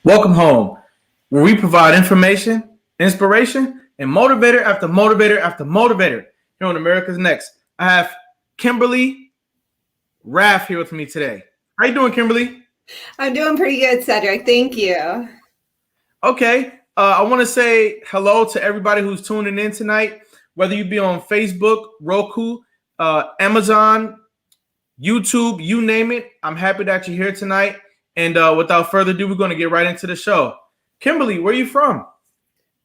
Welcome home, where we provide information, inspiration, and motivator after motivator after motivator here on America's Next. I have Kimberly Raff here with me today. How you doing, Kimberly? I'm doing pretty good, Cedric. Thank you. Okay. I want to say hello to everybody who's tuning in tonight, whether you be on Facebook, Roku, Amazon, YouTube, you name it. I'm happy that you're here tonight. And without further ado, we're going to get right into the show. Kimberly, where are you from?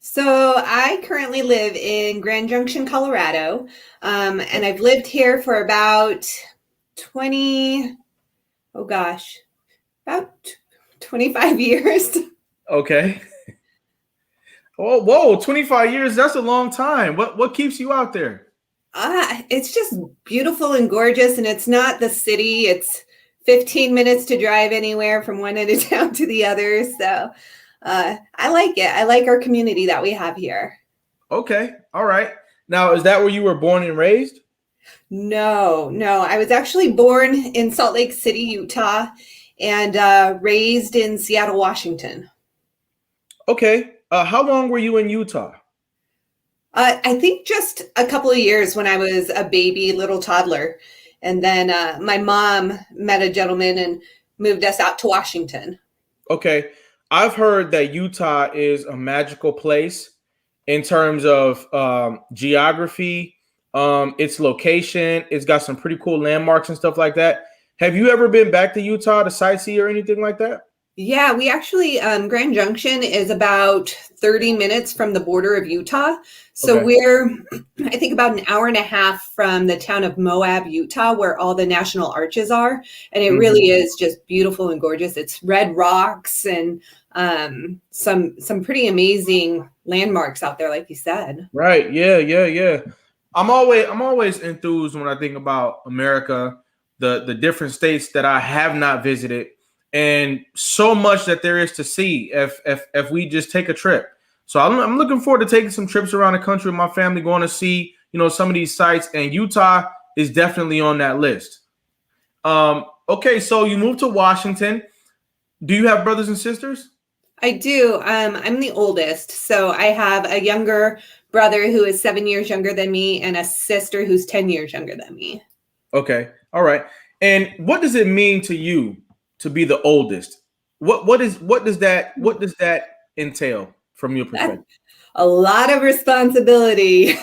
So I currently live in Grand Junction, Colorado, and I've lived here for about 25 years. Okay. Oh, whoa, 25 years. That's a long time. What keeps you out there? It's just beautiful and gorgeous, and it's not the city. It's 15 minutes to drive anywhere from one end of town to the other. So I like it. I like our community that we have here. Okay. All right. Now, is that where you were born and raised? No. I was actually born in Salt Lake City, Utah, and raised in Seattle, Washington. Okay. How long were you in Utah? I think just a couple of years when I was a baby, little toddler. And then my mom met a gentleman and moved us out to Washington. Okay. I've heard that Utah is a magical place in terms of geography, its location. It's got some pretty cool landmarks and stuff like that. Have you ever been back to Utah to sightsee or anything like that? Yeah, we actually, Grand Junction is about 30 minutes from the border of Utah. So Okay. we're, I think, about an hour and a half from the town of Moab, Utah, where all the national arches are. And it really is just beautiful and gorgeous. It's red rocks and some pretty amazing landmarks out there, like you said. Right. Yeah. I'm always enthused when I think about America, the different states that I have not visited, and so much that there is to see if we just take a trip. So I'm looking forward to taking some trips around the country with my family, going to see, some of these sites, and Utah is definitely on that list. Okay, so you moved to Washington. Do you have brothers and sisters? I do. I'm the oldest. So I have a younger brother who is 7 years younger than me and a sister who's 10 years younger than me. Okay. All right. And what does it mean to you to be the oldest? What does that entail from your perspective? A lot of responsibility.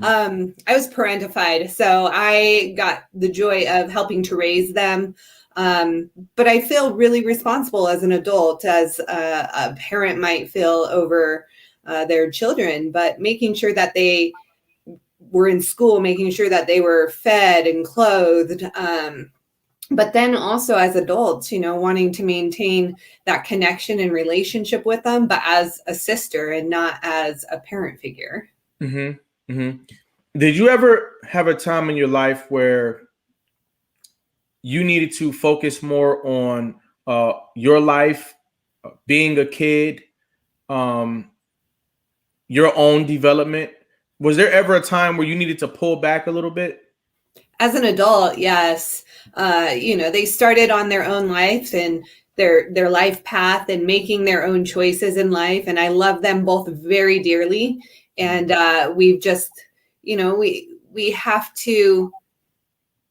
I was parentified, so I got the joy of helping to raise them. But I feel really responsible as an adult, as a parent might feel over their children, but making sure that they were in school, making sure that they were fed and clothed. But then also as adults, wanting to maintain that connection and relationship with them, but as a sister and not as a parent figure. Mm-hmm. Mm-hmm. Did you ever have a time in your life where you needed to focus more on your life, being a kid, your own development? Was there ever a time where you needed to pull back a little bit? As an adult, yes. They started on their own life and their life path and making their own choices in life. And I love them both very dearly. And we've just, we have to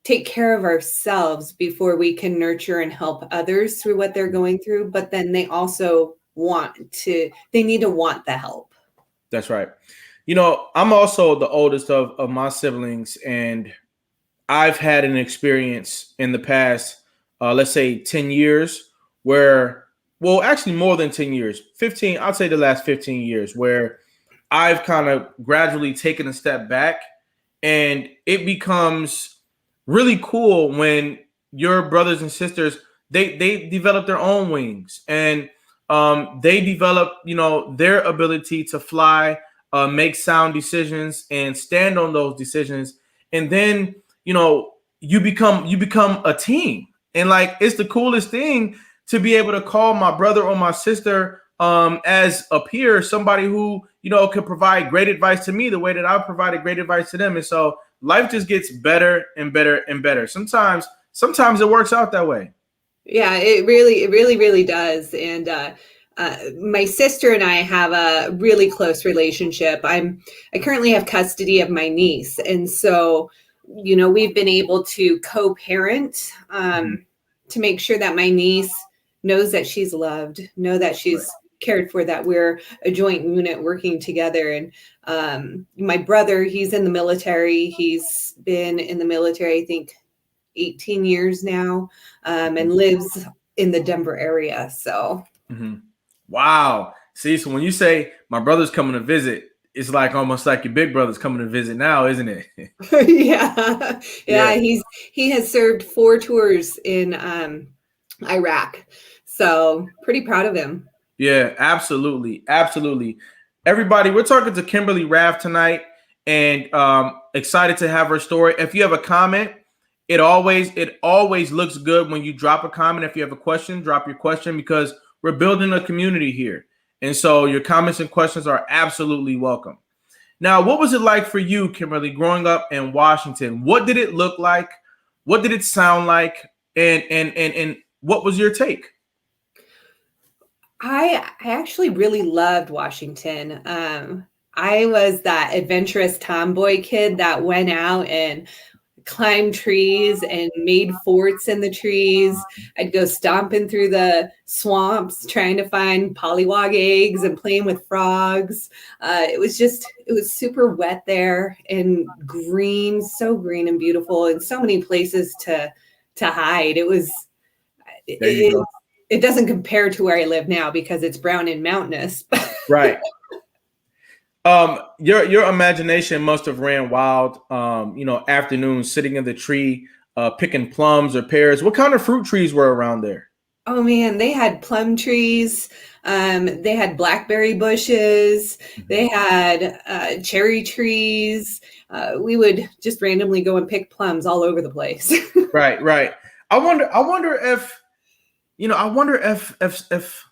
take care of ourselves before we can nurture and help others through what they're going through. But then they also they need to want the help. That's right. I'm also the oldest of my siblings, and I've had an experience in the past, let's say 10 years where, well, actually more than 10 years, 15, I'd say the last 15 years, where I've kind of gradually taken a step back, and it becomes really cool when your brothers and sisters, they develop their own wings, and they develop, their ability to fly, make sound decisions and stand on those decisions. And then, you become a team, and like, it's the coolest thing to be able to call my brother or my sister as a peer, somebody who, can provide great advice to me the way that I've provided great advice to them. And so life just gets better and better and better. Sometimes it works out that way. Yeah, it really does. And my sister and I have a really close relationship. I currently have custody of my niece, and so we've been able to co-parent Mhm. to make sure that my niece knows that she's loved, know that Right. she's cared for, that we're a joint unit working together. And my brother, he's in the military. He's been in the military, I think, 18 years now, and lives in the Denver area. So, Mhm. Wow. See, so when you say my brother's coming to visit, it's like almost like your big brother's coming to visit now, isn't it? yeah, Yeah. yeah, he has served 4 tours in Iraq. So, pretty proud of him. Yeah, absolutely. Absolutely. Everybody, we're talking to Kimberly Raff tonight and excited to have her story. If you have a comment, it always looks good when you drop a comment. If you have a question, drop your question because we're building a community here. And so your comments and questions are absolutely welcome. Now, what was it like for you, Kimberly, growing up in Washington? What did it look like? What did it sound like? And what was your take? I actually really loved Washington. I was that adventurous tomboy kid that went out and climbed trees and made forts in the trees. I'd go stomping through the swamps trying to find pollywog eggs and playing with frogs. It was super wet there and green, so green and beautiful, and so many places to hide. There you It, go. it doesn't compare to where I live now because it's brown and mountainous. Right. Your imagination must have ran wild. Afternoons sitting in the tree, picking plums or pears. What kind of fruit trees were around there? Oh man, they had plum trees. They had blackberry bushes. They Mhm. had cherry trees. We would just randomly go and pick plums all over the place. Right, right. I wonder if I wonder if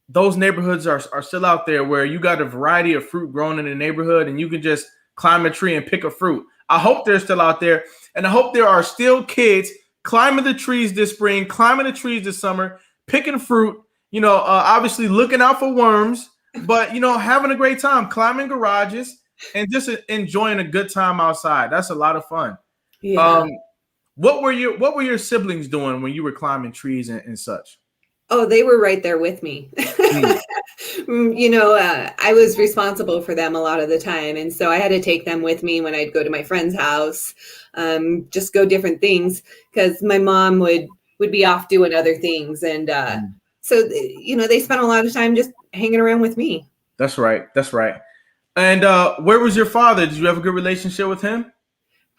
those neighborhoods are still out there where you got a variety of fruit grown in the neighborhood and you can just climb a tree and pick a fruit. I hope they're still out there, and I hope there are still kids climbing the trees this spring, climbing the trees this summer, picking fruit. Obviously looking out for worms, but having a great time climbing garages and just enjoying a good time outside. That's a lot of fun. Yeah. Um, what were your siblings doing when you were climbing trees and such? Oh, they were right there with me. Mm, I was responsible for them a lot of the time. And so I had to take them with me when I'd go to my friend's house, just go different things because my mom would be off doing other things. And mm. so, they spent a lot of time just hanging around with me. That's right. That's right. And where was your father? Did you have a good relationship with him?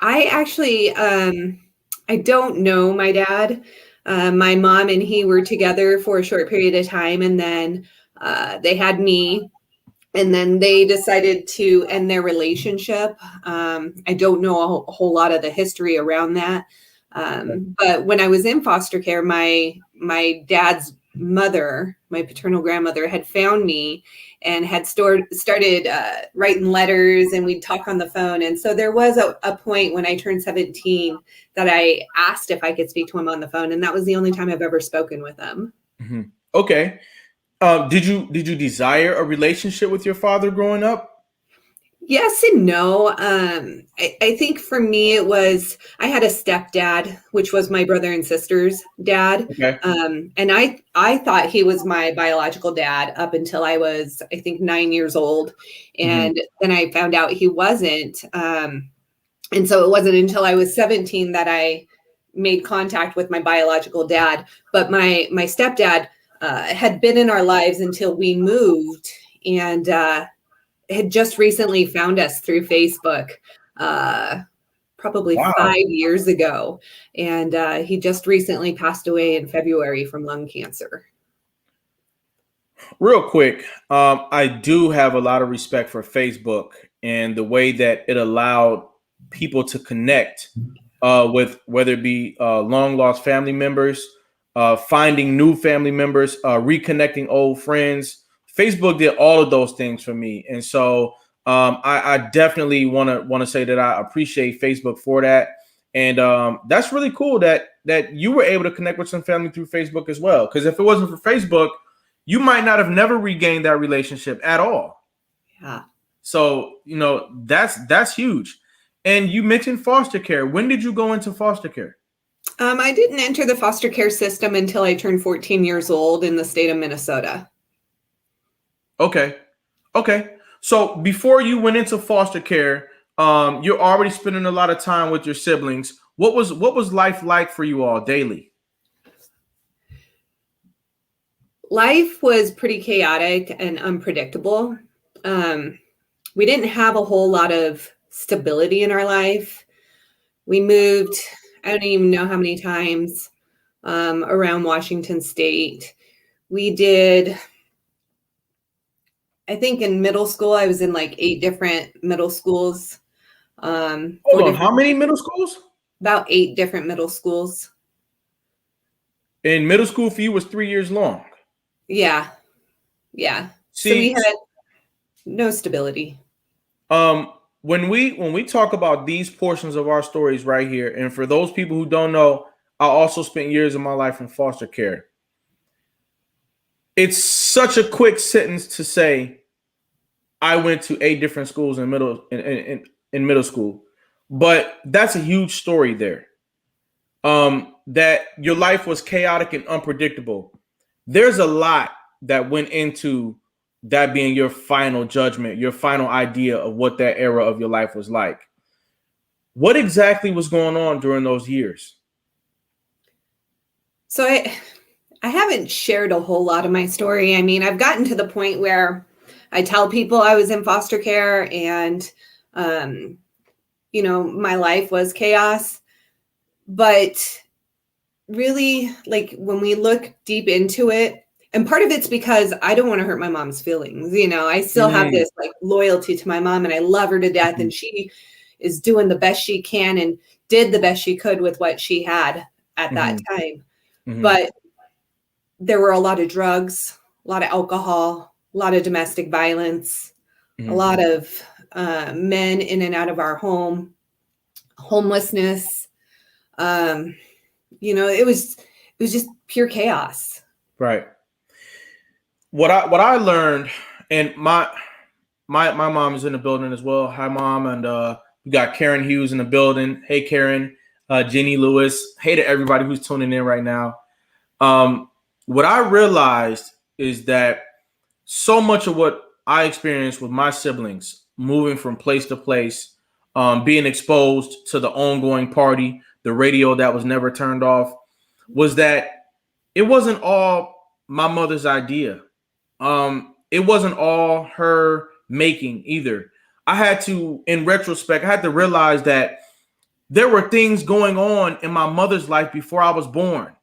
I actually, I don't know my dad. My mom and he were together for a short period of time, and then they had me, and then they decided to end their relationship. I don't know a whole lot of the history around that, but when I was in foster care, my dad's mother, my paternal grandmother, had found me and had started writing letters, and we'd talk on the phone. And so there was a point when I turned 17 that I asked if I could speak to him on the phone, and that was the only time I've ever spoken with him. Hmm. Okay. Did you desire a relationship with your father growing up? Yes and no. I think for me, I had a stepdad, which was my brother and sister's dad. Okay. And I thought he was my biological dad up until I was, I think, 9 years old. Hmm. And then I found out he wasn't. And so it wasn't until I was 17 that I made contact with my biological dad. But my stepdad had been in our lives until we moved. And had just recently found us through Facebook, uh, probably Wow. 5 years ago. And he just recently passed away in February from lung cancer. Real quick, I do have a lot of respect for Facebook and the way that it allowed people to connect with whether it be long lost family members, finding new family members, reconnecting old friends. Facebook did all of those things for me, and so I definitely want to say that I appreciate Facebook for that, and that's really cool that that you were able to connect with some family through Facebook as well. Because if it wasn't for Facebook, you might not have never regained that relationship at all. Yeah. So, that's huge. And you mentioned foster care. When did you go into foster care? I didn't enter the foster care system until I turned 14 years old in the state of Minnesota. Okay. So before you went into foster care, you're already spending a lot of time with your siblings. What was life like for you all daily? Life was pretty chaotic and unpredictable. We didn't have a whole lot of stability in our life. We moved, I don't even know how many times, around Washington State. We did, I think in middle school, I was in like 8 different middle schools. Hold on, how many middle schools? About 8 different middle schools. And middle school for you was 3 years long. Yeah. See, so we had no stability. When we talk about these portions of our stories right here, and for those people who don't know, I also spent years of my life in foster care. It's such a quick sentence to say, I went to 8 different schools in middle school, but that's a huge story there. That your life was chaotic and unpredictable. There's a lot that went into that being your final judgment, your final idea of what that era of your life was like. What exactly was going on during those years? So I haven't shared a whole lot of my story. I mean, I've gotten to the point where I tell people I was in foster care and, my life was chaos. But really, like when we look deep into it, and part of it's because I don't want to hurt my mom's feelings. I still have this like loyalty to my mom and I love her to death. And she is doing the best she can and did the best she could with what she had at that time. But there were a lot of drugs, a lot of alcohol, a lot of domestic violence, a lot of men in and out of our home, homelessness. It was just pure chaos. Right. What I learned, and my mom is in the building as well. Hi, Mom, and we got Karen Hughes in the building. Hey, Karen, Jenny Lewis. Hey to everybody who's tuning in right now. What I realized is that so much of what I experienced with my siblings, moving from place to place, being exposed to the ongoing party, the radio that was never turned off, was that it wasn't all my mother's idea. It wasn't all her making either. I had to, in retrospect, I had to realize that there were things going on in my mother's life before I was born.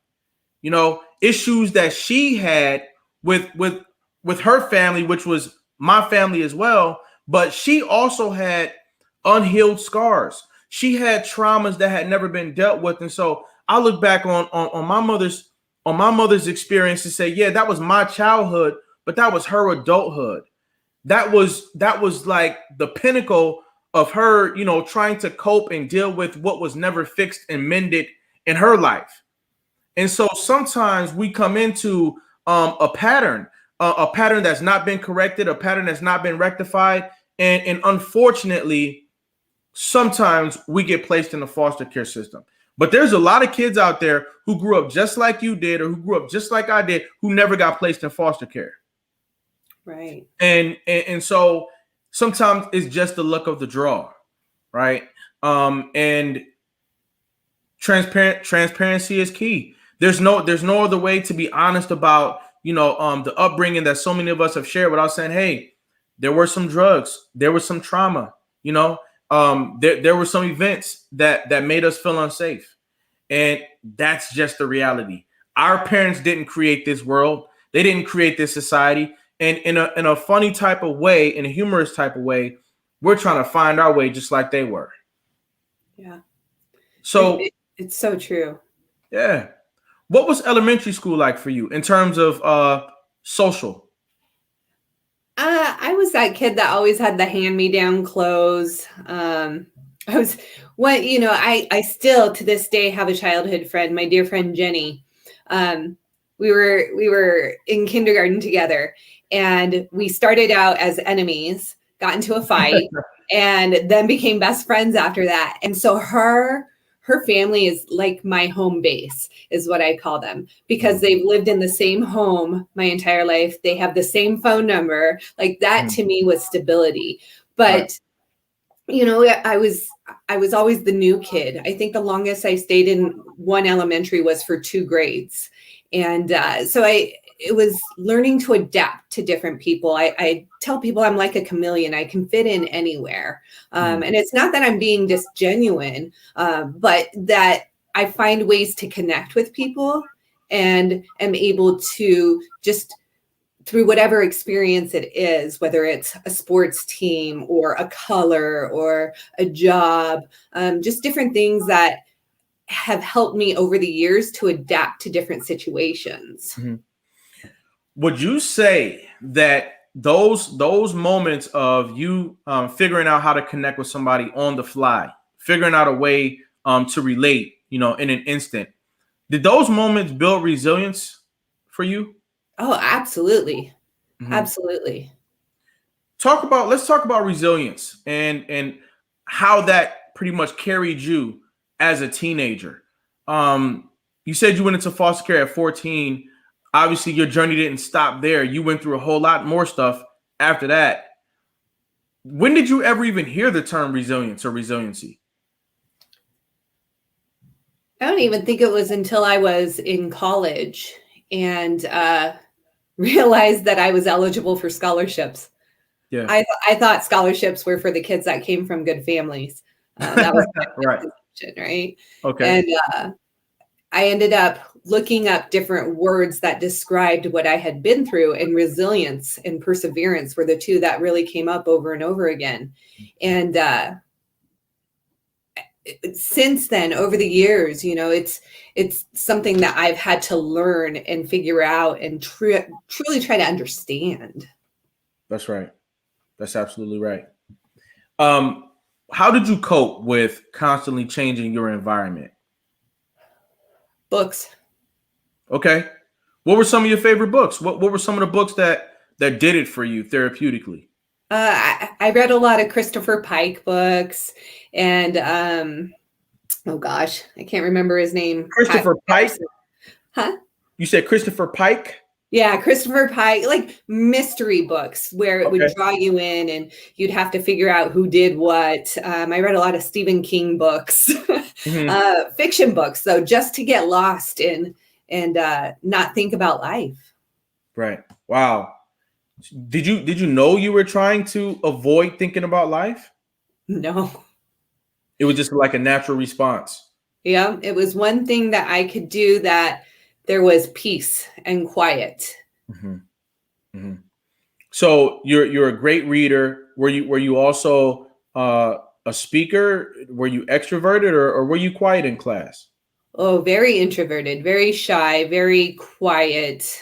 Issues that she had with her family, which was my family as well. But she also had unhealed scars. She had traumas that had never been dealt with. And so I look back on my mother's experience and say, yeah, that was my childhood, but that was her adulthood. That was like the pinnacle of her, trying to cope and deal with what was never fixed and mended in her life. And so sometimes we come into a pattern that's not been corrected, a pattern that's not been rectified. And unfortunately, sometimes we get placed in the foster care system. But there's a lot of kids out there who grew up just like you did, or who grew up just like I did, who never got placed in foster care. Right. And so sometimes it's just the luck of the draw, right? And transparency is key. There's no other way to be honest about, the upbringing that so many of us have shared without saying, hey, there were some drugs, there was some trauma, there were some events that made us feel unsafe. And that's just the reality. Our parents didn't create this world. They didn't create this society. And in a funny type of way, in a humorous type of way, we're trying to find our way just like they were. Yeah. So it's so true. Yeah. What was elementary school like for you in terms of social? I was that kid that always had the hand-me-down clothes. I I was what I still to this day have a childhood friend, my dear friend Jenny. We were in kindergarten together, and we started out as enemies, got into a fight, and then became best friends after that. And so her family is like my home base, is what I call them, because they've lived in the same home my entire life. They have the same phone number. Like that to me was stability. But I was always the new kid. I think the longest I stayed in one elementary was for 2 grades. And so it was learning to adapt to different people. I tell people I'm like a chameleon. I can fit in anywhere. And it's not that I'm being disgenuine, but that I find ways to connect with people and am able to just through whatever experience it is, whether it's a sports team or a color or a job, just different things that have helped me over the years to adapt to different situations. Mm-hmm. Would you say that those moments of you figuring out how to connect with somebody on the fly, figuring out a way to relate, in an instant, did those moments build resilience for you? Oh, absolutely. Mm-hmm. Absolutely. Let's talk about resilience and how that pretty much carried you as a teenager. You said you went into foster care at 14. Obviously, your journey didn't stop there. You went through a whole lot more stuff after that. When did you ever even hear the term resilience or resiliency? I don't even think it was until I was in college and realized that I was eligible for scholarships. Yeah, I thought scholarships were for the kids that came from good families. That was right. Right. Okay. And I ended up looking up different words that described what I had been through, and resilience and perseverance were the two that really came up over and over again. And since then, over the years, it's something that I've had to learn and figure out and truly try to understand. That's right. That's absolutely right. How did you cope with constantly changing your environment? Books. Okay. What were some of your favorite books? What were some of the books that did it for you therapeutically? I read a lot of Christopher Pike books, and oh gosh, I can't remember his name. Christopher Pike? Huh? You said Christopher Pike? Yeah, Christopher Pike, like mystery books where it would draw you in and you'd have to figure out who did what. I read a lot of Stephen King books, fiction books, though, just to get lost in and not think about life. Right. Wow. Did you know you were trying to avoid thinking about life? No. It was just like a natural response. Yeah, it was one thing that I could do that there was peace and quiet. Mm-hmm. Mm-hmm. So you're a great reader. Were you also a speaker? Were you extroverted or were you quiet in class? Oh, very introverted, very shy, very quiet.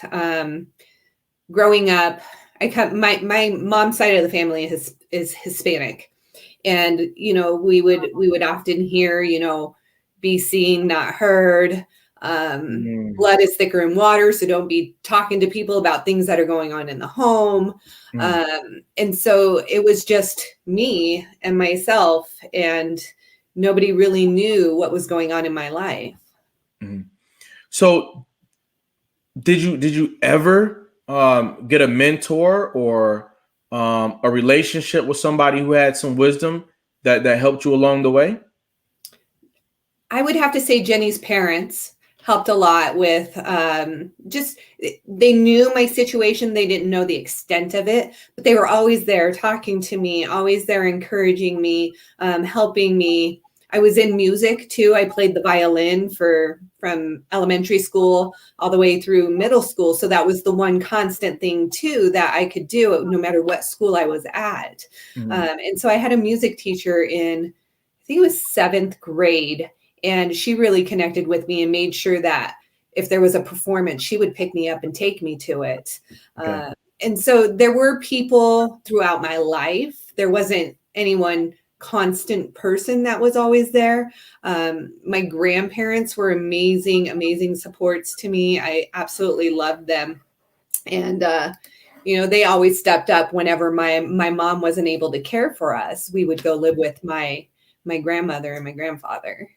Growing up, my mom's side of the family is Hispanic, and we would often hear be seen, not heard. Blood is thicker in water, so don't be talking to people about things that are going on in the home. And so it was just me and myself, and nobody really knew what was going on in my life. So did you ever get a mentor or a relationship with somebody who had some wisdom that helped you along the way? I would have to say Jenny's parents helped a lot with they knew my situation. They didn't know the extent of it, but they were always there talking to me, always there encouraging me, helping me. I was in music too. I played the violin from elementary school all the way through middle school. So that was the one constant thing too that I could do no matter what school I was at. And so I had a music teacher in, I think it was 7th grade. And she really connected with me and made sure that if there was a performance, she would pick me up and take me to it. And so there were people throughout my life. There wasn't anyone constant person that was always there. My grandparents were amazing, amazing supports to me. I absolutely loved them. And, they always stepped up whenever my mom wasn't able to care for us. We would go live with my grandmother and my grandfather.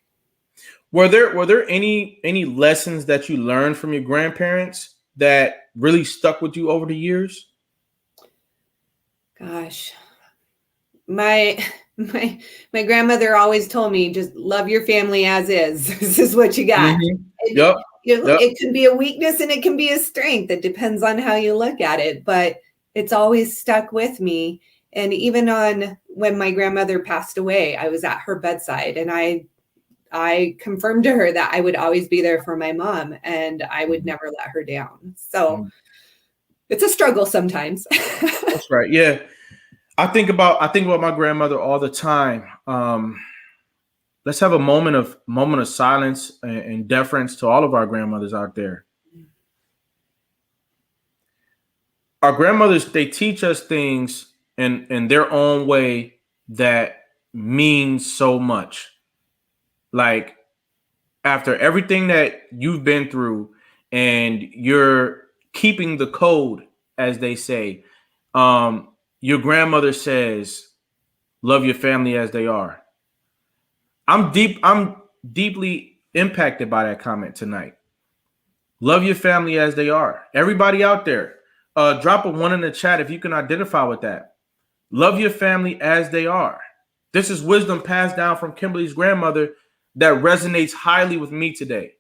Were there any lessons that you learned from your grandparents that really stuck with you over the years? Gosh, my grandmother always told me, just love your family as is. This is what you got. Mm-hmm. Yep. It can be a weakness and it can be a strength. It depends on how you look at it, but it's always stuck with me. And even on when my grandmother passed away, I was at her bedside and I confirmed to her that I would always be there for my mom and I would never let her down. So it's a struggle sometimes. That's right. Yeah. I think about my grandmother all the time. Let's have a moment of silence and deference to all of our grandmothers out there. Our grandmothers, they teach us things in their own way that means so much. Like, after everything that you've been through and you're keeping the code, as they say, your grandmother says, love your family as they are. I'm deeply impacted by that comment tonight. Love your family as they are. Everybody out there, drop a 1 in the chat if you can identify with that. Love your family as they are. This is wisdom passed down from Kimberly's grandmother that resonates highly with me today.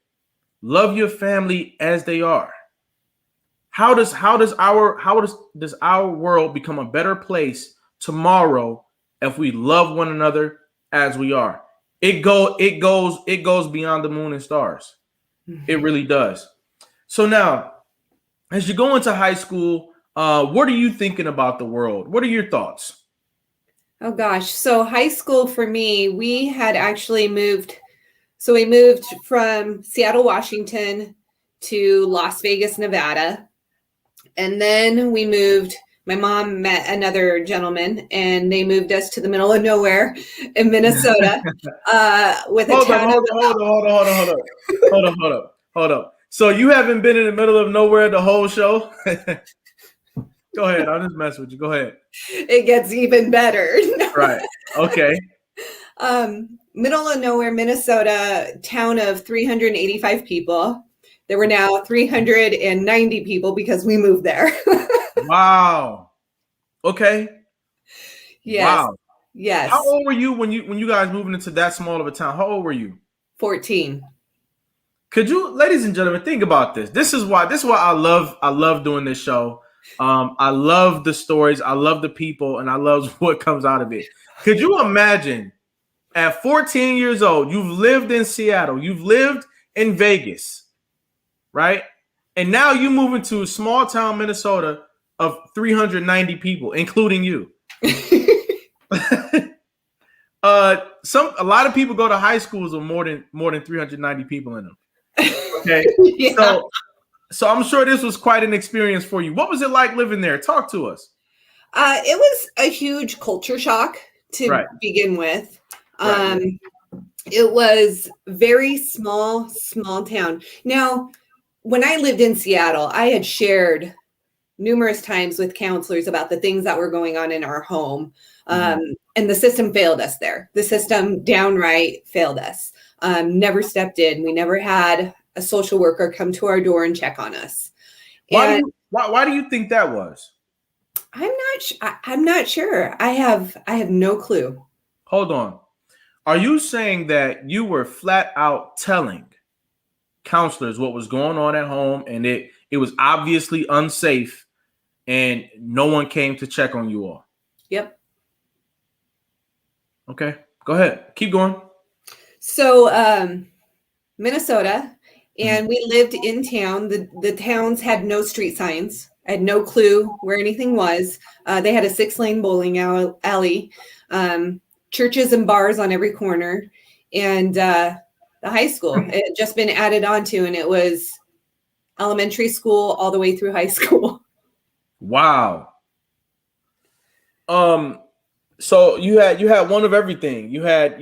Love your family as they are. How does our world become a better place tomorrow if we love one another as we are? It goes beyond the moon and stars. It really does. So now, as you go into high school, what are you thinking about the world? What are your thoughts? Oh gosh. So high school for me, we had actually moved. So we moved from Seattle, Washington to Las Vegas, Nevada. And then we moved, my mom met another gentleman and they moved us to the middle of nowhere in Minnesota. Hold up. So you haven't been in the middle of nowhere the whole show? Go ahead. I'll just mess with you. Go ahead. It gets even better. Right. Okay. Middle of nowhere, Minnesota, town of 385 people. There were now 390 people because we moved there. Wow. Okay. Yes. Wow. Yes. How old were you when you guys moved into that small of a town? How old were you? 14. Could you, ladies and gentlemen, think about this? This is why I love doing this show. I love the stories, I love the people, and I love what comes out of it. Could you imagine at 14 years old, you've lived in Seattle, you've lived in Vegas, right? And now you move into a small town Minnesota of 390 people, including you. A lot of people go to high schools with more than 390 people in them. Okay. Yeah. So I'm sure this was quite an experience for you. What was it like living there? Talk to us. It was a huge culture shock to begin with. It was very small town. Now, when I lived in Seattle, I had shared numerous times with counselors about the things that were going on in our home. And the system failed us there. The system downright failed us. Never stepped in. We never had a social worker come to our door and check on us. Why do you think that was? I'm not sure. I have no clue. Hold on. Are you saying that you were flat out telling counselors what was going on at home and it was obviously unsafe and no one came to check on you all? Yep. Okay, go ahead. Keep going. So, Minnesota, and we lived in town. The towns had no street signs. I had no clue where anything was. They had a 6-lane bowling alley, churches and bars on every corner, and the high school. It had just been added onto, and it was elementary school all the way through high school. Wow. So you had one of everything. You had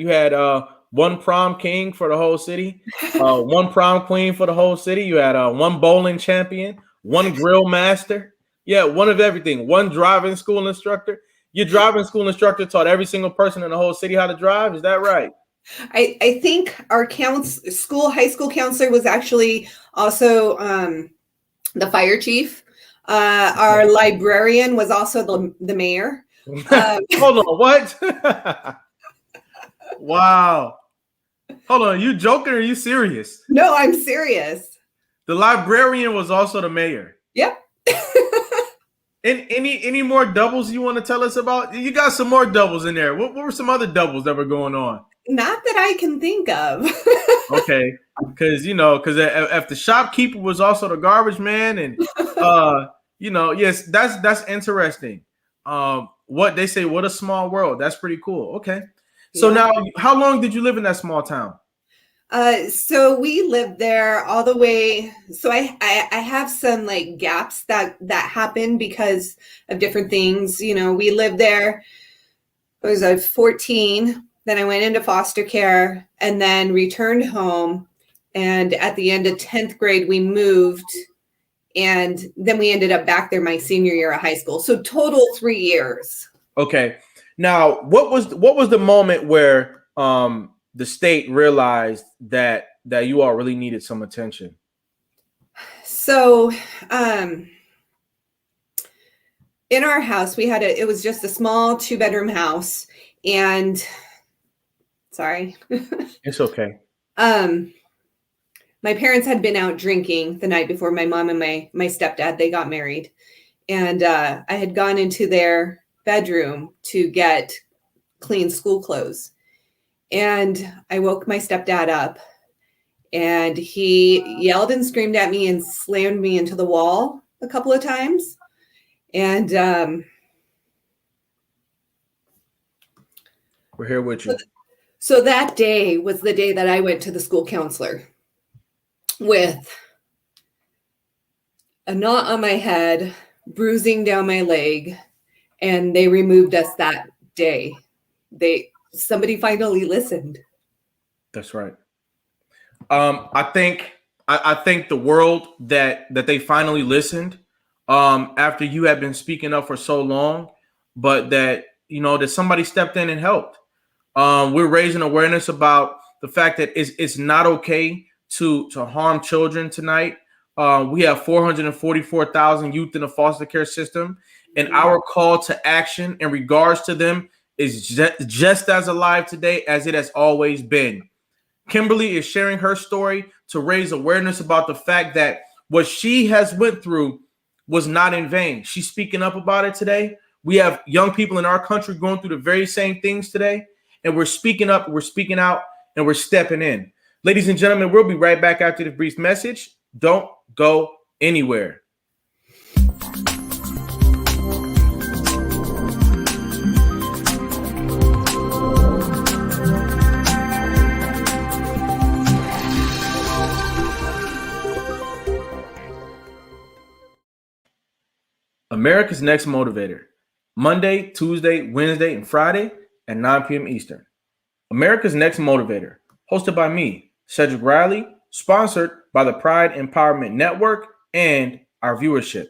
one prom king for the whole city, one prom queen for the whole city. You had one bowling champion, one grill master. Yeah, one of everything. One driving school instructor. Your driving school instructor taught every single person in the whole city how to drive. Is that right? I think our high school counselor was actually also the fire chief. Our librarian was also the mayor. Hold on, what? Wow. Hold on, you joking or are you serious? No, I'm serious. The librarian was also the mayor. Yep. And any more doubles you want to tell us about? You got some more doubles in there. What were some other doubles that were going on? Not that I can think of. Okay, because if the shopkeeper was also the garbage man, and yes, that's interesting. What they say, what a small world. That's pretty cool. Okay, so now, how long did you live in that small town? So we lived there all the way. So I have some like gaps that happened because of different things. We lived there. I was 14. Then I went into foster care and then returned home. And at the end of 10th grade, we moved. And then we ended up back there my senior year of high school. So total 3 years. Okay. Now, what was the moment where the state realized that you all really needed some attention? So in our house, it was just a small 2-bedroom house. And sorry. It's okay. My parents had been out drinking the night before. My mom and my stepdad, they got married. And I had gone into their bedroom to get clean school clothes. And I woke my stepdad up and he yelled and screamed at me and slammed me into the wall a couple of times. And we're here with you. So that day was the day that I went to the school counselor with a knot on my head, bruising down my leg, and they removed us that day. Somebody finally listened. That's right. I think the world that they finally listened after you had been speaking up for so long, but that somebody stepped in and helped. We're raising awareness about the fact that it's not okay to harm children tonight. We have 444,000 youth in the foster care system, and our call to action in regards to them is just as alive today as it has always been. Kimberly is sharing her story to raise awareness about the fact that what she has went through was not in vain. She's speaking up about it today. We have young people in our country going through the very same things today, and we're speaking up, we're speaking out, and we're stepping in. Ladies and gentlemen, we'll be right back after this brief message. Don't go anywhere. America's Next Motivator, Monday, Tuesday, Wednesday, and Friday at 9 p.m. Eastern. America's Next Motivator, hosted by me, Cedric Riley, sponsored by the Pride Empowerment Network and our viewership.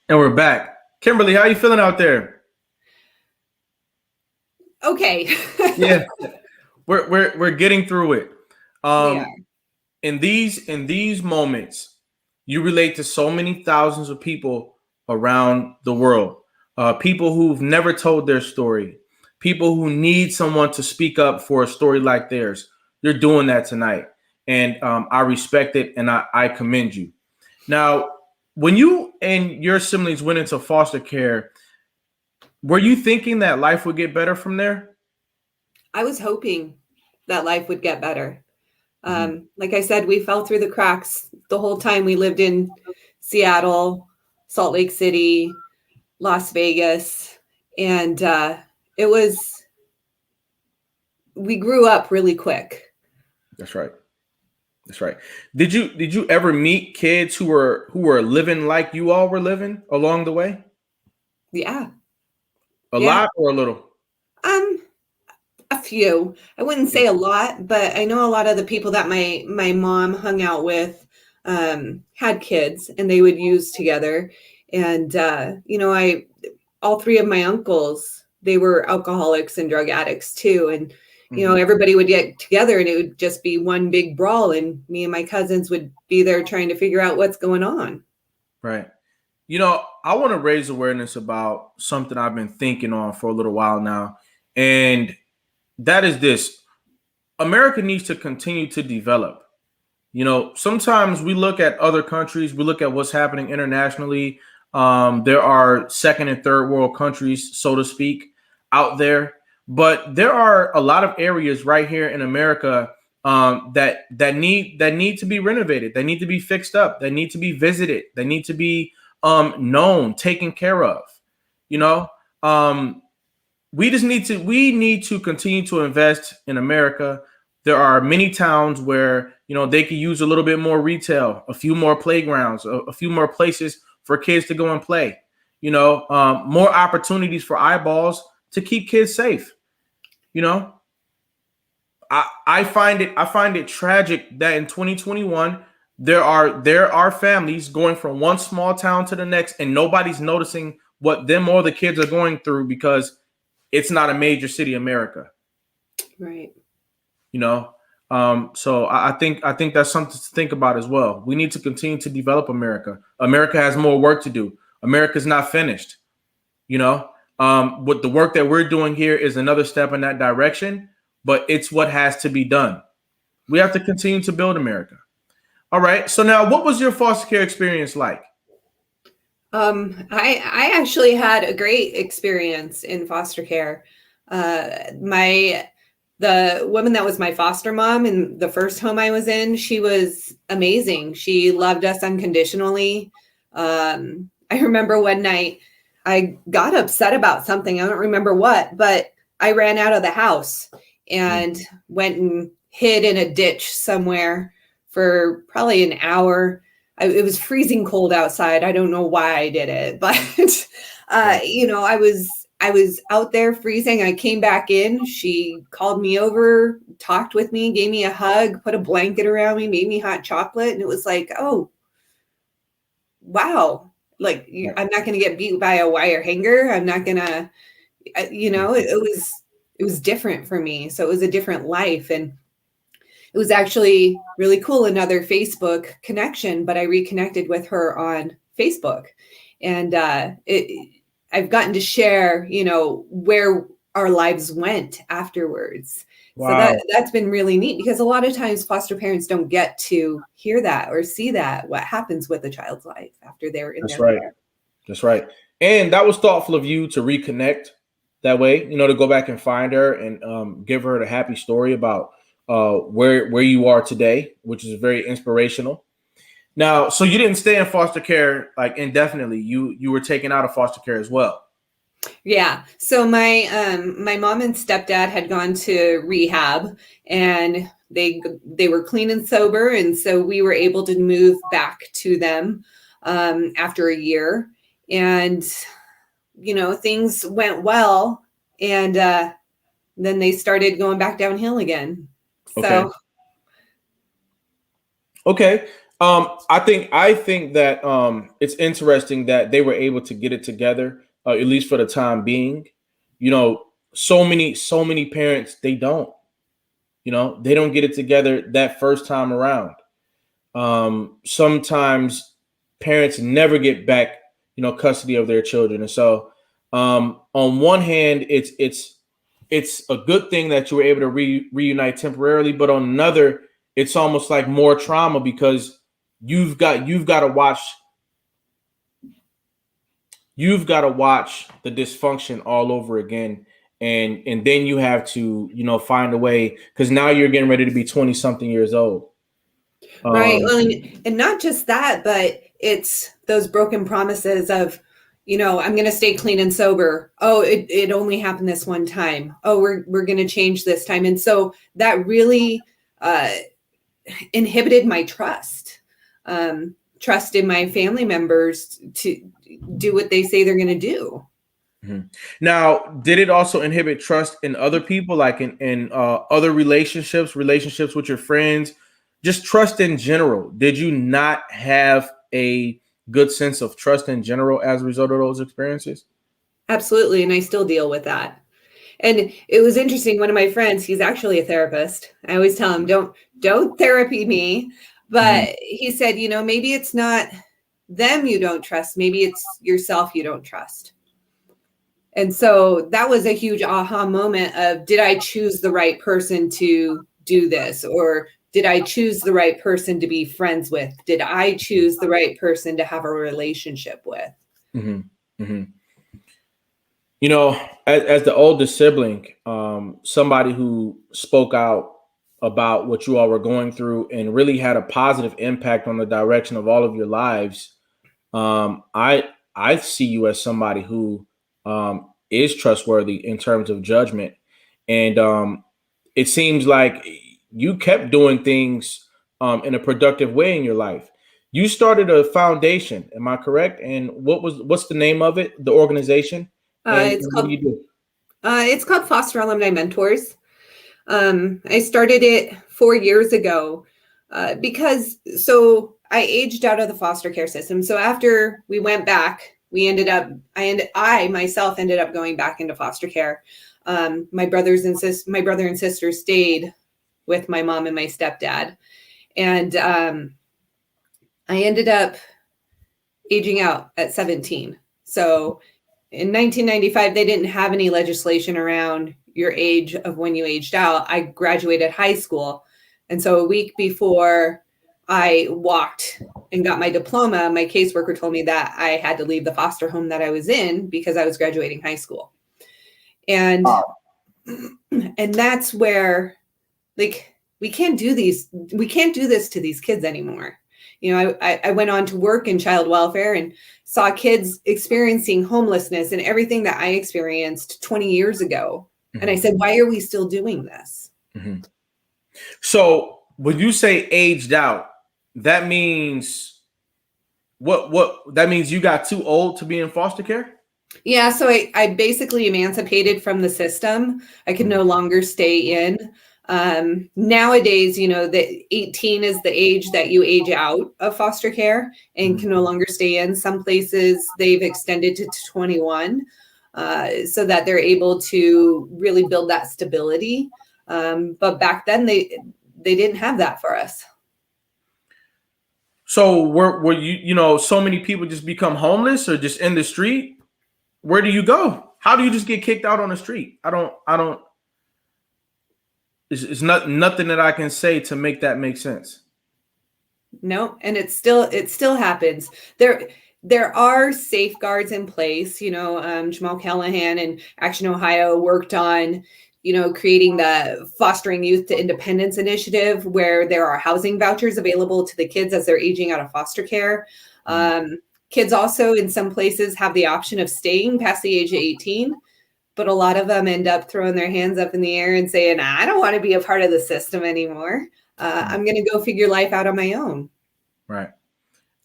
And we're back. Kimberly, how you feeling out there? Okay. Yeah, we're getting through it. We are. Um, in these moments, you relate to so many thousands of people around the world. People who've never told their story, people who need someone to speak up for a story like theirs. You're doing that tonight, and I respect it, and I commend you. Now, when you and your siblings went into foster care, were you thinking that life would get better from there? I was hoping that life would get better. Mhm. Like I said, we fell through the cracks the whole time we lived in Seattle, Salt Lake City, Las Vegas. And it was, we grew up really quick. That's right. That's right. Did you ever meet kids who were living like you all were living along the way? Yeah. A Yeah. lot or a little? Um, a few. I wouldn't Yeah. say a lot, but I know a lot of the people that my mom hung out with had kids and they would use together. And I all three of my uncles, they were alcoholics and drug addicts too. And Mhm. everybody would get together and it would just be one big brawl, and me and my cousins would be there trying to figure out what's going on. Right. I want to raise awareness about something I've been thinking on for a little while now, and that is this: America needs to continue to develop. Sometimes we look at other countries, we look at what's happening internationally. There are second and third world countries, so to speak, out there, but there are a lot of areas right here in America that need to be renovated, that need to be fixed up, that need to be visited, that need to be known, taken care of. You know, um, we need to continue to invest in America. There are many towns where they could use a little bit more retail, a few more playgrounds, a few more places for kids to go and play. More opportunities for eyeballs to keep kids safe. You know, I find it tragic that in 2021 there are families going from one small town to the next, and nobody's noticing what them or the kids are going through because it's not a major city America. Right. you know so I think that's something to think about as well. We need to continue to develop America has more work to do. America's not finished. What the work that we're doing here is another step in that direction, but it's what has to be done. We have to continue to build America. All right, so now, what was your foster care experience like? I actually had a great experience in foster care. My The woman that was my foster mom in the first home I was in, she was amazing. She loved us unconditionally. I remember one night I got upset about something. I don't remember what, but I ran out of the house and went and hid in a ditch somewhere for probably an hour. It was freezing cold outside. I don't know why I did it, but I was out there freezing. I came back in. She called me over, talked with me, gave me a hug, put a blanket around me, made me hot chocolate, and it was like, oh, wow! Like I'm not going to get beat by a wire hanger. I'm not going to, it was different for me. So it was a different life, and it was actually really cool. Another Facebook connection, but I reconnected with her on Facebook, and I've gotten to share, where our lives went afterwards. So Wow. that's been really neat, because a lot of times foster parents don't get to hear that or see that, what happens with a child's life after they're in That's their right. care. That's right. And that was thoughtful of you to reconnect that way, to go back and find her and give her the happy story about where you are today, which is very inspirational. Now, so you didn't stay in foster care like indefinitely. You were taken out of foster care as well. Yeah. So my mom and stepdad had gone to rehab, and they were clean and sober, and so we were able to move back to them after a year, and things went well, and then they started going back downhill again. Okay. So Okay. I think that it's interesting that they were able to get it together, at least for the time being. You know, so many parents, they don't. You know, they don't get it together that first time around. Sometimes parents never get back, custody of their children, and so on one hand, it's a good thing that you were able to reunite temporarily, but on another, it's almost like more trauma because you've got to watch the dysfunction all over again, and then you have to find a way because now you're getting ready to be 20 something years old. Right. Well, and not just that, but it's those broken promises of, I'm going to stay clean and sober. Oh, it only happened this one time. Oh, we're going to change this time. And so that really inhibited my trust in my family members to do what they say they're going to do. Mm-hmm. Now, did it also inhibit trust in other people, like in other relationships with your friends, just trust in general? Did you not have a good sense of trust in general as a result of those experiences? Absolutely. And I still deal with that. And it was interesting. One of my friends, he's actually a therapist. I always tell him, don't therapy me. But he said, maybe it's not them you don't trust. Maybe it's yourself you don't trust. And so that was a huge aha moment of, did I choose the right person to do this? Or did I choose the right person to be friends with? Did I choose the right person to have a relationship with? Mm-hmm. Mm-hmm. As the oldest sibling, somebody who spoke out about what you all were going through and really had a positive impact on the direction of all of your lives. I see you as somebody who is trustworthy in terms of judgment. And it seems like you kept doing things in a productive way in your life. You started a foundation, am I correct? And what's the name of it, the organization? And what do you do? It's called Foster Alumni Mentors. I started it 4 years ago because I aged out of the foster care system. So after we went back, I myself ended up going back into foster care. My brother and sister stayed with my mom and my stepdad. And I ended up aging out at 17. So in 1995, they didn't have any legislation around your age of when you aged out. I graduated high school. And so a week before I walked and got my diploma, my caseworker told me that I had to leave the foster home that I was in because I was graduating high school. And that's where, like, we can't do this to these kids anymore. I went on to work in child welfare and saw kids experiencing homelessness and everything that I experienced 20 years ago. Mm-hmm. And I said, why are we still doing this? Mm-hmm. So when you say aged out, that means what that means you got too old to be in foster care? Yeah. So I basically emancipated from the system. I could no longer stay in. Nowadays, the 18 is the age that you age out of foster care and can no longer stay in. Some places they've extended to 21 so that they're able to really build that stability. But back then they didn't have that for us. So were you, so many people just become homeless or just in the street? Where do you go? How do you just get kicked out on the street? I don't. It's nothing that I can say to make that make sense. No, and it still happens. There are safeguards in place. Jamal Callahan and Action Ohio worked on, creating the Fostering Youth to Independence initiative, where there are housing vouchers available to the kids as they're aging out of foster care. Kids also in some places have the option of staying past the age of 18. But a lot of them end up throwing their hands up in the air and saying, I don't want to be a part of the system anymore. I'm going to go figure life out on my own. Right.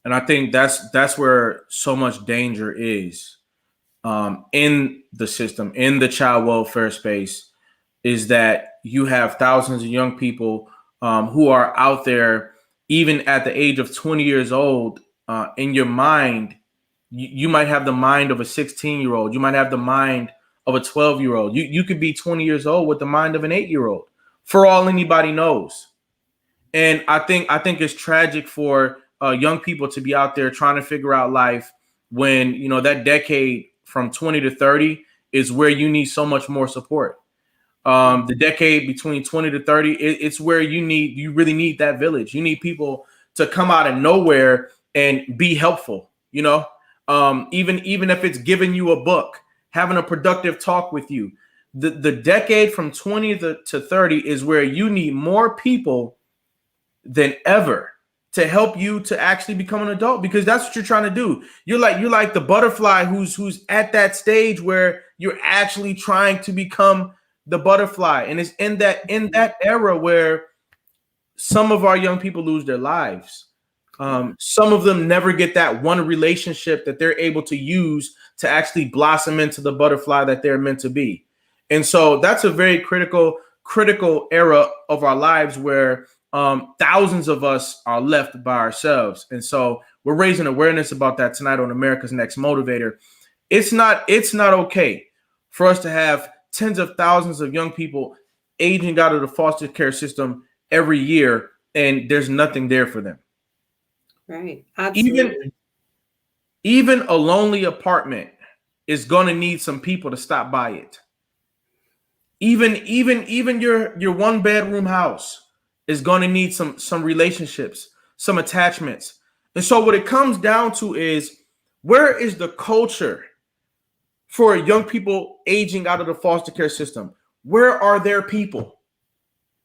And I think that's where so much danger is in the system, in the child welfare space, is that you have thousands of young people who are out there even at the age of 20 years old, in your mind, you might have the mind of a 16-year-old. You might have the mind of a 12-year-old. You could be 20 years old with the mind of an 8-year-old, for all anybody knows. And I think it's tragic for young people to be out there trying to figure out life when, you know, that decade from 20 to 30 is where you need so much more support. The decade between 20 to 30, it's where you really need that village. You need people to come out of nowhere and be helpful, you know, even if it's giving you a book, having a productive talk with you. The decade from 20 to 30 is where you need more people than ever to help you to actually become an adult, because that's what you're trying to do. You're like the butterfly who's at that stage where you're actually trying to become the butterfly. And it's in that era where some of our young people lose their lives. Some of them never get that one relationship that they're able to use to actually blossom into the butterfly that they're meant to be. And so that's a very critical era of our lives where thousands of us are left by ourselves. And so we're raising awareness about that tonight on America's Next Motivator. It's not okay for us to have tens of thousands of young people aging out of the foster care system every year, and there's nothing there for them. Right. Absolutely. Even a lonely apartment is going to need some people to stop by it. Even your one bedroom house is going to need some relationships, some attachments. And so what it comes down to is, where is the culture for young people aging out of the foster care system? Where are their people?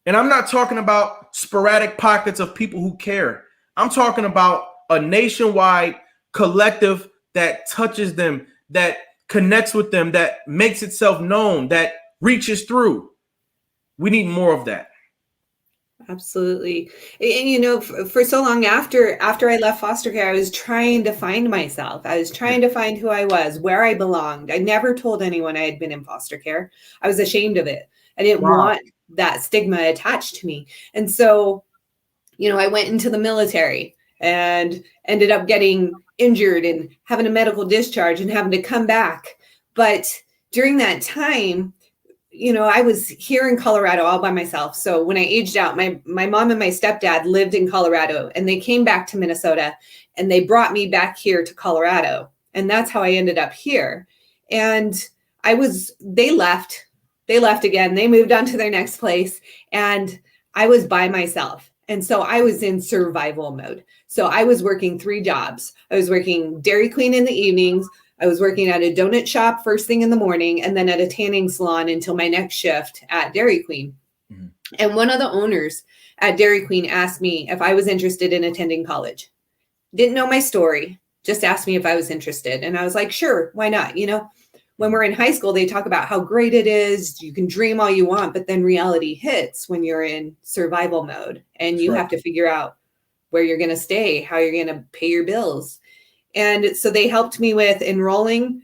And I'm not talking about sporadic pockets of people who care. I'm talking about a nationwide collective that touches them, that connects with them, that makes itself known, that reaches through. We need more of that. Absolutely. And you know, for so long after I left foster care, I was trying to find myself. I was trying to find who I was, where I belonged. I never told anyone I had been in foster care. I was ashamed of it. I didn't want that stigma attached to me. And so, you know, I went into the military and ended up getting injured and having a medical discharge and having to come back. But during that time, you know, I was here in Colorado all by myself. So when I aged out, my mom and my stepdad lived in Colorado, and they came back to Minnesota and they brought me back here to Colorado. And that's how I ended up here. And they left again. They moved on to their next place, and I was by myself. And so I was in survival mode. So I was working 3 jobs. I was working Dairy Queen in the evenings. I was working at a donut shop first thing in the morning, and then at a tanning salon until my next shift at Dairy Queen. Mm-hmm. And one of the owners at Dairy Queen asked me if I was interested in attending college. Didn't know my story, just asked me if I was interested. And I was like, sure, why not? You know, when we're in high school, they talk about how great it is. You can dream all you want, but then reality hits when you're in survival mode, and you have to figure out where you're going to stay, how you're going to pay your bills. And so they helped me with enrolling.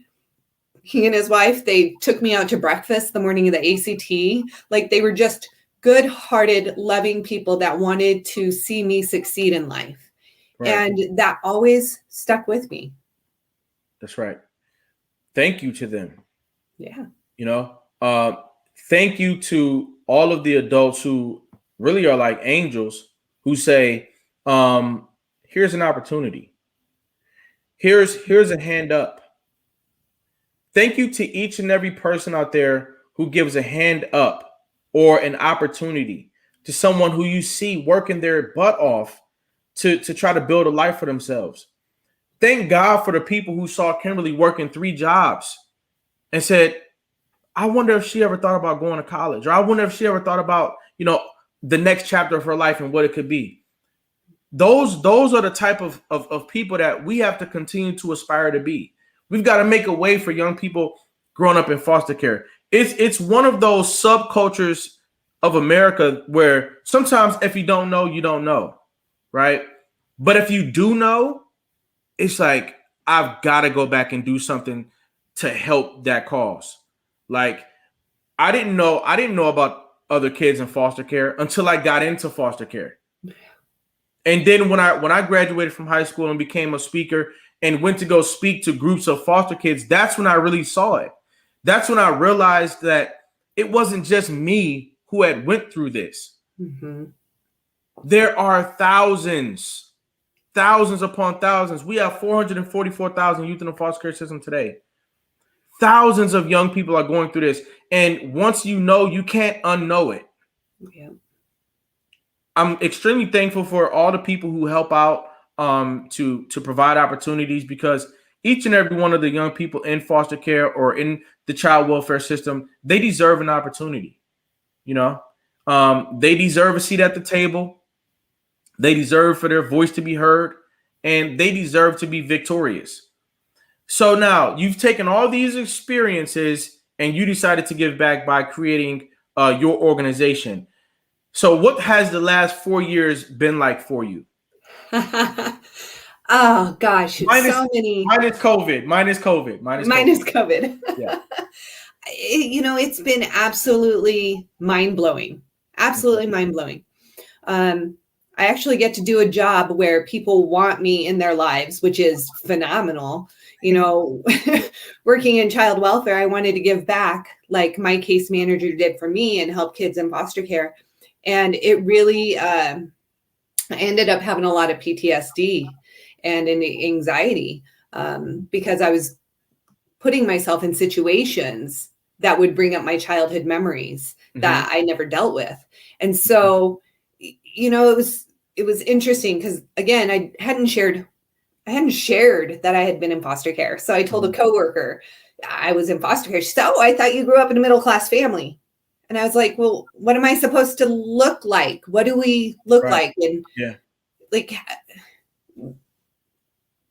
He and his wife, they took me out to breakfast the morning of the ACT. Like, they were just good-hearted, loving people that wanted to see me succeed in life. Right. And that always stuck with me. That's right. Thank you to them. Yeah. You know, thank you to all of the adults who really are like angels, who say, here's an opportunity. Here's a hand up. Thank you to each and every person out there who gives a hand up or an opportunity to someone who you see working their butt off to try to build a life for themselves. Thank God for the people who saw Kimberly working 3 jobs and said, I wonder if she ever thought about going to college, or I wonder if she ever thought about, you know, the next chapter of her life and what it could be. Those are the type of people that we have to continue to aspire to be. We've got to make a way for young people growing up in foster care. It's one of those subcultures of America where sometimes if you don't know, you don't know, right? But if you do know, it's like, I've got to go back and do something to help that cause. Like, I didn't know about other kids in foster care until I got into foster care. And then when I graduated from high school and became a speaker and went to go speak to groups of foster kids, that's when I really saw it. That's when I realized that it wasn't just me who had went through this. Mm-hmm. There are thousands upon thousands. We have 444,000 youth in the foster care system today. Thousands of young people are going through this. And once you know, you can't unknow it. Yeah. I'm extremely thankful for all the people who help out to provide opportunities, because each and every one of the young people in foster care or in the child welfare system, they deserve an opportunity. You know, they deserve a seat at the table. They deserve for their voice to be heard, and they deserve to be victorious. So now you've taken all these experiences and you decided to give back by creating your organization. So what has the last 4 years been like for you? Oh gosh, Minus, so many. minus COVID. Minus COVID. Yeah. It's been absolutely mind-blowing. Absolutely mind-blowing. I actually get to do a job where people want me in their lives, which is phenomenal. Working in child welfare, I wanted to give back like my case manager did for me and help kids in foster care. And it really, I ended up having a lot of PTSD and anxiety because I was putting myself in situations that would bring up my childhood memories that I never dealt with. And so, it was interesting because, again, I hadn't shared that I had been in foster care. So I told a coworker I was in foster care. She said, "Oh, I thought you grew up in a middle-class family." And I was like, "Well, what am I supposed to look like? What do we look like?" And like,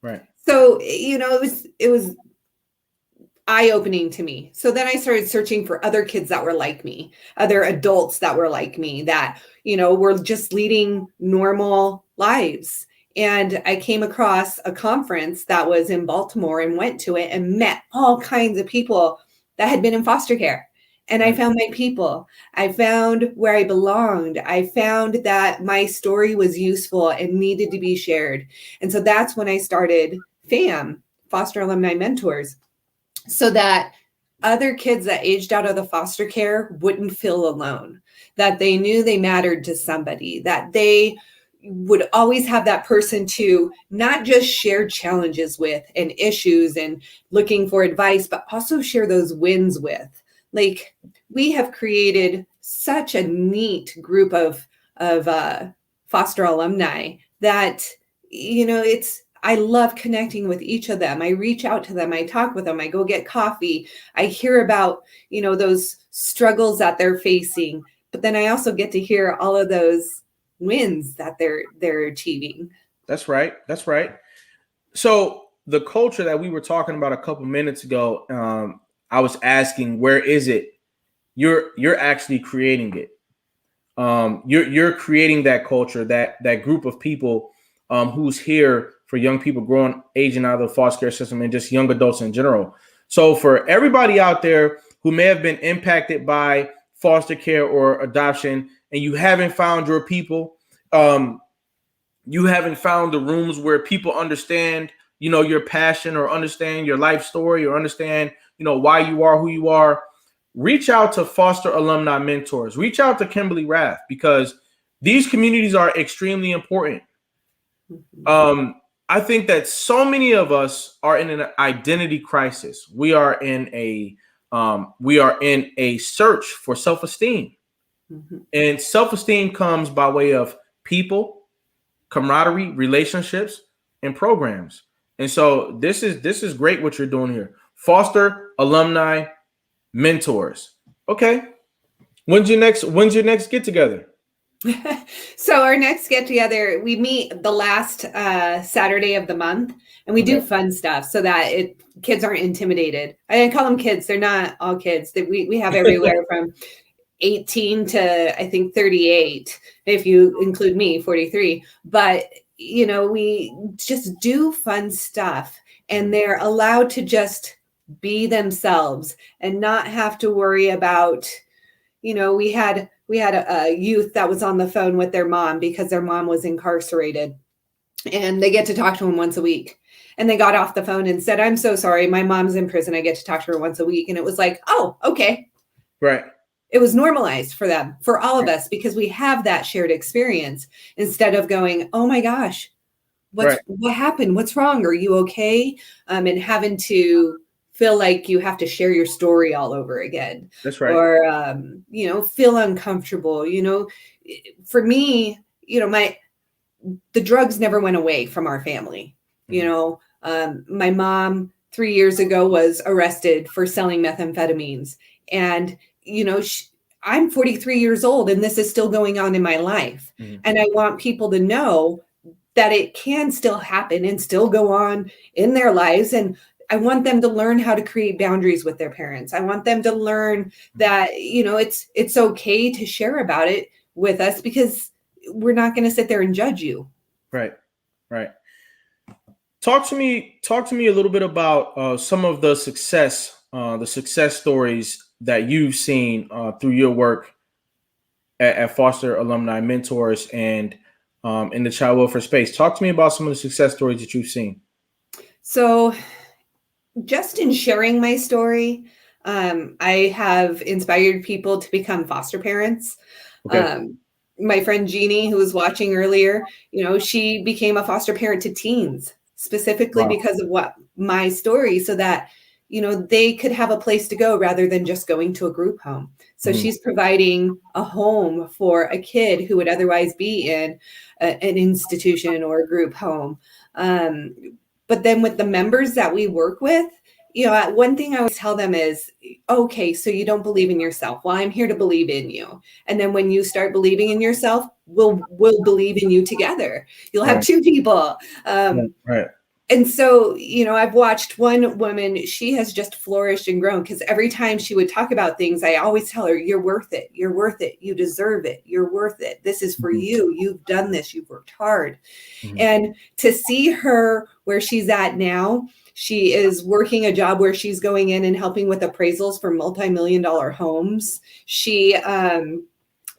right. So, it was eye-opening to me. So then I started searching for other kids that were like me, other adults that were like me, that, were just leading normal lives. And I came across a conference that was in Baltimore and went to it and met all kinds of people that had been in foster care. And I found my people. I found where I belonged. I found that my story was useful and needed to be shared. And so that's when I started FAM, Foster Alumni Mentors, so that other kids that aged out of the foster care wouldn't feel alone, that they knew they mattered to somebody, that they would always have that person to not just share challenges with and issues and looking for advice, but also share those wins with. Like, we have created such a neat group of foster alumni that, I love connecting with each of them. I reach out to them. I talk with them. I go get coffee. I hear about, those struggles that they're facing. But then I also get to hear all of those wins that they're achieving. That's right. So the culture that we were talking about a couple minutes ago, I was asking, where is it? You're actually creating it. You're creating that culture, that group of people who's here for young people aging out of the foster care system and just young adults in general. So for everybody out there who may have been impacted by foster care or adoption, and you haven't found your people, you haven't found the rooms where people understand, your passion, or understand your life story, or understand, why you are who you are, reach out to Foster Alumni Mentors. Reach out to Kimberly Raff, because these communities are extremely important. I think that so many of us are in an identity crisis. We are in a search for self-esteem. And self-esteem comes by way of people, camaraderie, relationships, and programs. And so this is great what you're doing here. Foster Alumni Mentors. Okay. When's your next get together? So our next get together, we meet the last Saturday of the month, and we do fun stuff so that kids aren't intimidated. I call them kids. They're not all kids. We have everywhere from 18 to, I think, 38, if you include me, 43. But, we just do fun stuff, and they're allowed to just be themselves and not have to worry about, we had a youth that was on the phone with their mom because their mom was incarcerated, and they get to talk to him once a week. And they got off the phone and said, "I'm so sorry. My mom's in prison. I get to talk to her once a week." And it was like, oh, okay. Right. It was normalized for them, for all of us, because we have that shared experience, instead of going, "Oh my gosh, what happened? What's wrong? Are you okay?" And having to feel like you have to share your story all over again. That's right. Or, feel uncomfortable. For me, the drugs never went away from our family. My mom 3 years ago was arrested for selling methamphetamines. And, I'm 43 years old and this is still going on in my life. And I want people to know that it can still happen and still go on in their lives. And I want them to learn how to create boundaries with their parents. I want them to learn that, it's okay to share about it with us, because we're not going to sit there and judge you. Right. Talk to me a little bit about some of the success stories that you've seen through your work at Foster Alumni Mentors and in the child welfare space. Talk to me about some of the success stories that you've seen. So just in sharing my story, I have inspired people to become foster parents. Okay. My friend Jeannie, who was watching earlier, she became a foster parent to teens, specifically because of my story, so that, they could have a place to go rather than just going to a group home. So she's providing a home for a kid who would otherwise be in an institution or a group home. But then with the members that we work with, one thing I always tell them is, okay, so you don't believe in yourself. Well, I'm here to believe in you. And then when you start believing in yourself, we'll believe in you together. You'll have two people. Right. And so, I've watched one woman, she has just flourished and grown, because every time she would talk about things, I always tell her, you're worth it. You're worth it. You deserve it. You're worth it. This is for you. You've done this. You've worked hard. And to see her where she's at now, she is working a job where she's going in and helping with appraisals for multi-million-dollar homes. She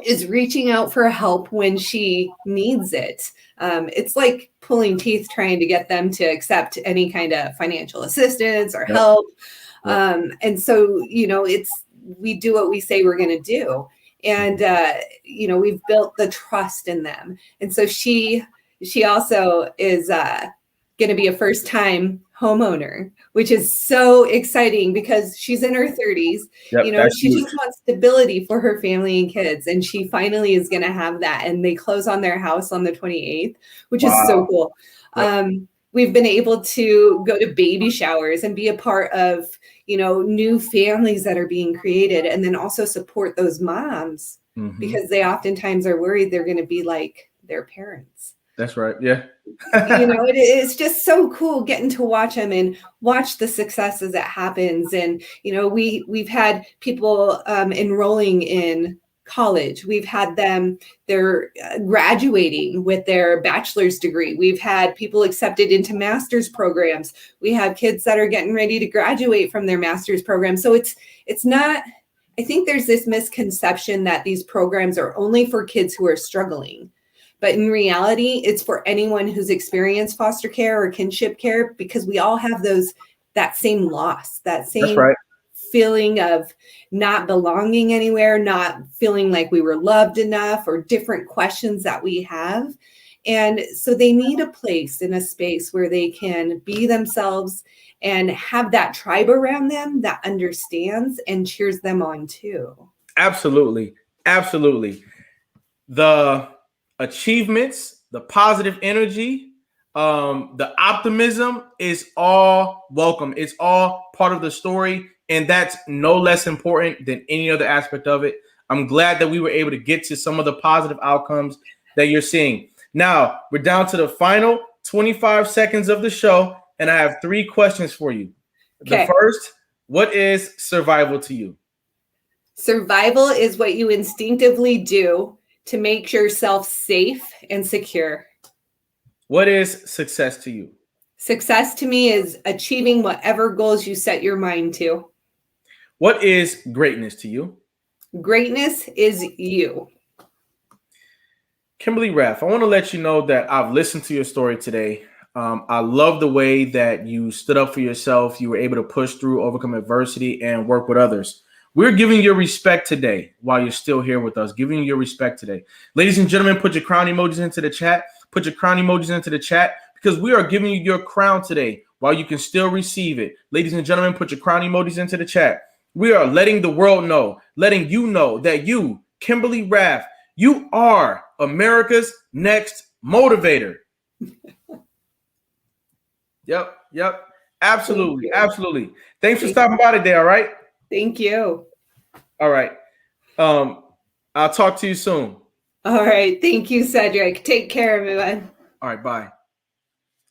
is reaching out for help when she needs it. It's like pulling teeth trying to get them to accept any kind of financial assistance or help. And so, we do what we say we're going to do. And, we've built the trust in them. And so she also is going to be a first-time homeowner, which is so exciting because she's in her 30s. She just wants stability for her family and kids, and she finally is going to have that. And they close on their house on the 28th, which is so cool. We've been able to go to baby showers and be a part of, new families that are being created, and then also support those moms because they oftentimes are worried they're going to be like their parents. That's right. Yeah. It's just so cool getting to watch them and watch the success as it happens. And, we've had people enrolling in college. We've had they're graduating with their bachelor's degree. We've had people accepted into master's programs. We have kids that are getting ready to graduate from their master's program. So it's not, I think there's this misconception that these programs are only for kids who are struggling. But in reality, it's for anyone who's experienced foster care or kinship care, because we all have that same loss, that same feeling of not belonging anywhere, not feeling like we were loved enough, or different questions that we have. And so they need a place and a space where they can be themselves and have that tribe around them that understands and cheers them on too. Absolutely. The achievements, the positive energy, the optimism is all welcome. It's all part of the story, and that's no less important than any other aspect of it. I'm glad that we were able to get to some of the positive outcomes that you're seeing. Now, we're down to the final 25 seconds of the show, and I have 3 questions for you. Okay. The first, what is survival to you? Survival is what you instinctively do to make yourself safe and secure. What is success to you? Success to me is achieving whatever goals you set your mind to. What is greatness to you? Greatness is you. Kimberly Raff, I want to let you know that I've listened to your story today. I love the way that you stood up for yourself. You were able to push through, overcome adversity, and work with others. We're giving you respect today while you're still here with us, giving you your respect today. Ladies and gentlemen, put your crown emojis into the chat. Put your crown emojis into the chat because we are giving you your crown today while you can still receive it. Ladies and gentlemen, put your crown emojis into the chat. We are letting the world know, letting you know that you, Kimberly Raff, you are America's next motivator. Yep. Absolutely. Absolutely. Thanks for stopping by today. All right. Thank you. All right. I'll talk to you soon. All right. Thank you, Cedric. Take care, everyone. All right. Bye.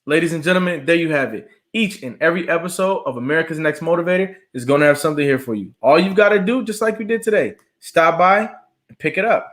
Ladies and gentlemen, there you have it. Each and every episode of America's Next Motivator is going to have something here for you. All you've got to do, just like we did today, stop by and pick it up.